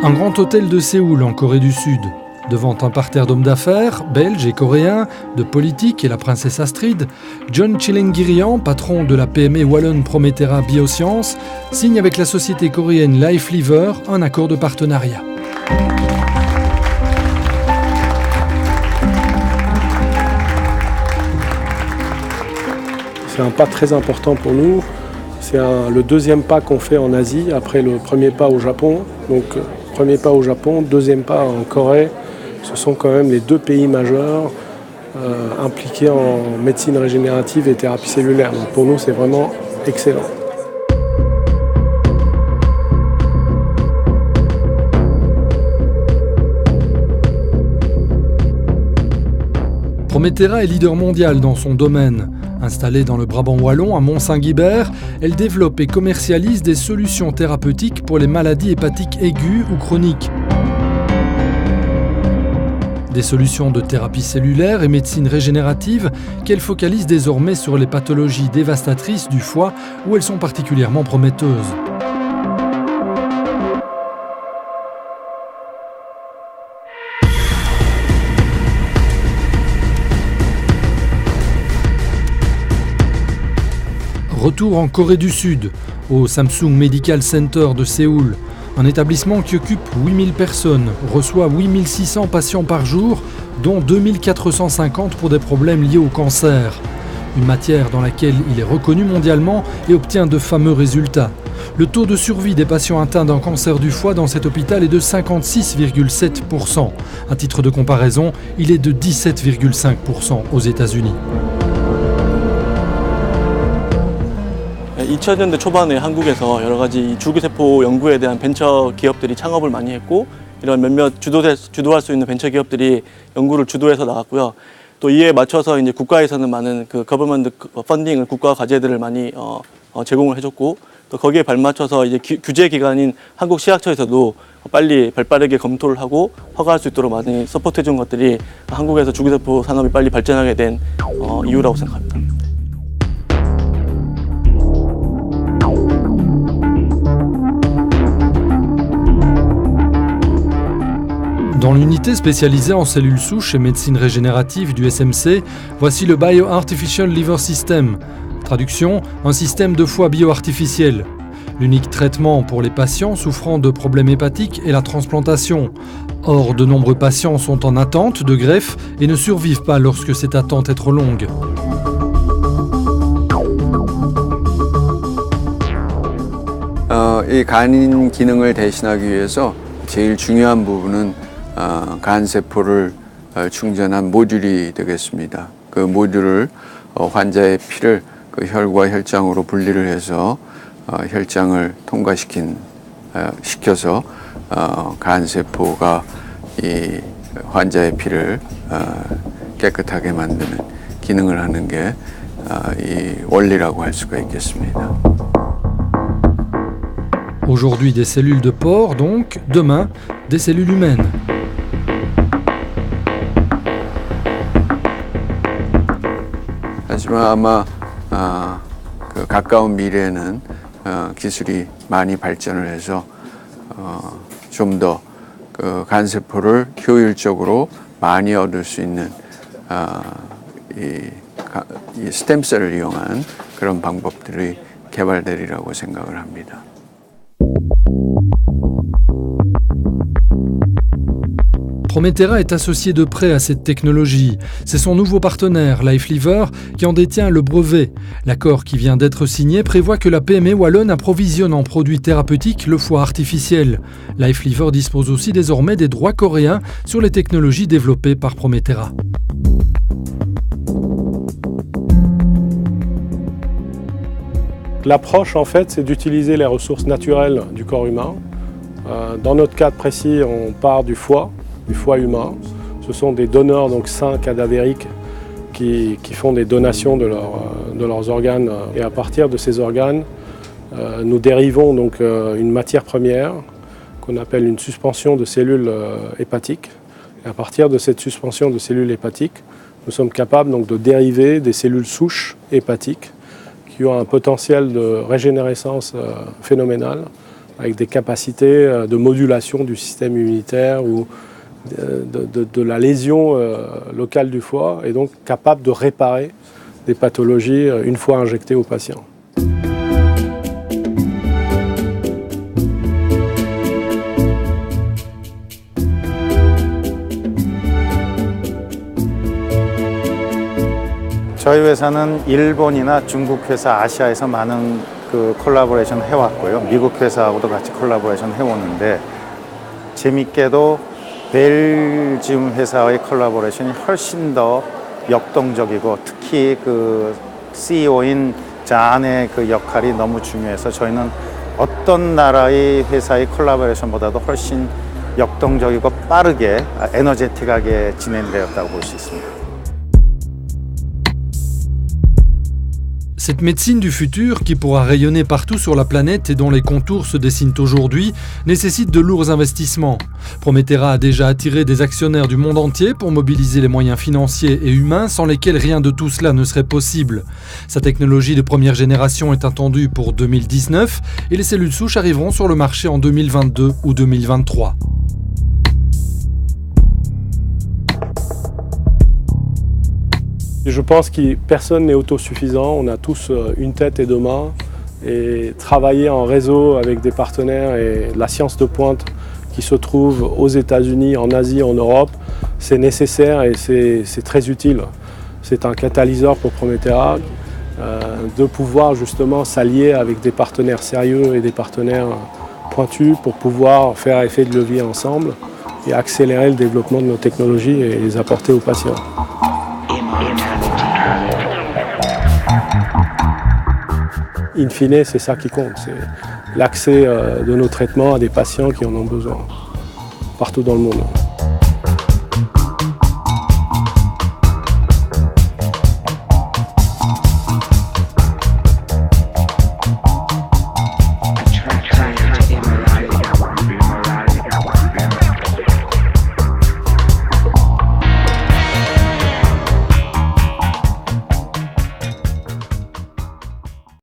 Un grand hôtel de Séoul, en Corée du Sud. Devant un parterre d'hommes d'affaires, belges et coréens, de politiques et la princesse Astrid, John Chilengirian, patron de la PME wallonne Promethera Biosciences, signe avec la société coréenne Lifeliver un accord de partenariat. C'est un pas très important pour nous. C'est le deuxième pas qu'on fait en Asie, après le premier pas au Japon. Donc, premier pas au Japon, deuxième pas en Corée. Ce sont quand même les deux pays majeurs impliqués en médecine régénérative et thérapie cellulaire. Donc pour nous, c'est vraiment excellent. Promethera est leader mondial dans son domaine. Installée dans le Brabant wallon à Mont-Saint-Guibert, elle développe et commercialise des solutions thérapeutiques pour les maladies hépatiques aiguës ou chroniques. Des solutions de thérapie cellulaire et médecine régénérative qu'elle focalise désormais sur les pathologies dévastatrices du foie où elles sont particulièrement prometteuses. Retour en Corée du Sud, au Samsung Medical Center de Séoul. Un établissement qui occupe 8000 personnes, reçoit 8600 patients par jour, dont 2450 pour des problèmes liés au cancer. Une matière dans laquelle il est reconnu mondialement et obtient de fameux résultats. Le taux de survie des patients atteints d'un cancer du foie dans cet hôpital est de 56,7%. À titre de comparaison, il est de 17,5% aux États-Unis. 2000년대 초반에 한국에서 여러 가지 줄기세포 연구에 대한 벤처 기업들이 창업을 많이 했고 이런 몇몇 주도할 수 있는 벤처 기업들이 연구를 주도해서 나갔고요. 또 이에 맞춰서 이제 국가에서는 많은 그 거버먼트 펀딩을 국가 과제들을 많이 제공을 해줬고 또 거기에 발맞춰서 이제 규제 기관인 한국시약처에서도 빨리 발빠르게 검토를 하고 허가할 수 있도록 많이 서포트해준 것들이 한국에서 줄기세포 산업이 빨리 발전하게 된 이유라고 생각합니다. Dans l'unité spécialisée en cellules souches et médecine régénérative du SMC, voici le Bio-Artificial Liver System. Traduction, un système de foie bio-artificiel. L'unique traitement pour les patients souffrant de problèmes hépatiques est la transplantation. Or, de nombreux patients sont en attente de greffe et ne survivent pas lorsque cette attente est trop longue. 이 간 기능을 대신하기 위해서 제일 중요한 부분은 간세포를 충전한 모듈이 되겠습니다. 그 모듈을 환자의 피를 그 혈과 혈장으로 분리를 해서 혈장을 시켜서 간세포가 이 환자의 피를 깨끗하게 만드는 기능을 하는 게 이 원리라고 할 수가 있겠습니다. Aujourd'hui des cellules de porc, donc, demain des cellules humaines. 하지만 아마 그 가까운 미래에는 기술이 많이 발전을 해서 좀 더 그 간세포를 효율적으로 많이 얻을 수 있는 이 스템셀을 이용한 그런 방법들이 개발되리라고 생각을 합니다. Promethera est associé de près à cette technologie. C'est son nouveau partenaire, Lifeliver, qui en détient le brevet. L'accord qui vient d'être signé prévoit que la PME wallonne approvisionne en produits thérapeutiques le foie artificiel. Lifeliver dispose aussi désormais des droits coréens sur les technologies développées par Promethera. L'approche, en fait, c'est d'utiliser les ressources naturelles du corps humain. Dans notre cas précis, on part du foie humain. Ce sont des donneurs donc sains cadavériques qui font des donations de leurs organes. Et à partir de ces organes, nous dérivons donc une matière première qu'on appelle une suspension de cellules hépatiques. Et à partir de cette suspension de cellules hépatiques, nous sommes capables donc de dériver des cellules souches hépatiques qui ont un potentiel de régénérescence phénoménal. avec des capacités de modulation du système immunitaire ou de la lésion locale du foie, et donc capable de réparer des pathologies une fois injectées aux patients. 저희 회사는 일본이나 중국 회사, 아시아에서 많은 콜라보레이션 해왔고요. 미국 회사하고도 같이 콜라보레이션 해오는데 재밌게도 벨지움 회사의 콜라보레이션이 훨씬 더 역동적이고 특히 CEO인 잔의 역할이 너무 중요해서 저희는 어떤 나라의 회사의 콜라보레이션보다도 훨씬 역동적이고 빠르게 에너제틱하게 진행되었다고 볼 수 있습니다. Cette médecine du futur, qui pourra rayonner partout sur la planète et dont les contours se dessinent aujourd'hui, nécessite de lourds investissements. Promethera a déjà attiré des actionnaires du monde entier pour mobiliser les moyens financiers et humains sans lesquels rien de tout cela ne serait possible. Sa technologie de première génération est attendue pour 2019 et les cellules souches arriveront sur le marché en 2022 ou 2023. Je pense que personne n'est autosuffisant, on a tous une tête et deux mains, et travailler en réseau avec des partenaires et la science de pointe qui se trouve aux États-Unis, en Asie, en Europe, c'est nécessaire et c'est très utile. C'est un catalyseur pour Promethera de pouvoir justement s'allier avec des partenaires sérieux et des partenaires pointus pour pouvoir faire effet de levier ensemble et accélérer le développement de nos technologies et les apporter aux patients. In fine, c'est ça qui compte, c'est l'accès de nos traitements à des patients qui en ont besoin, partout dans le monde.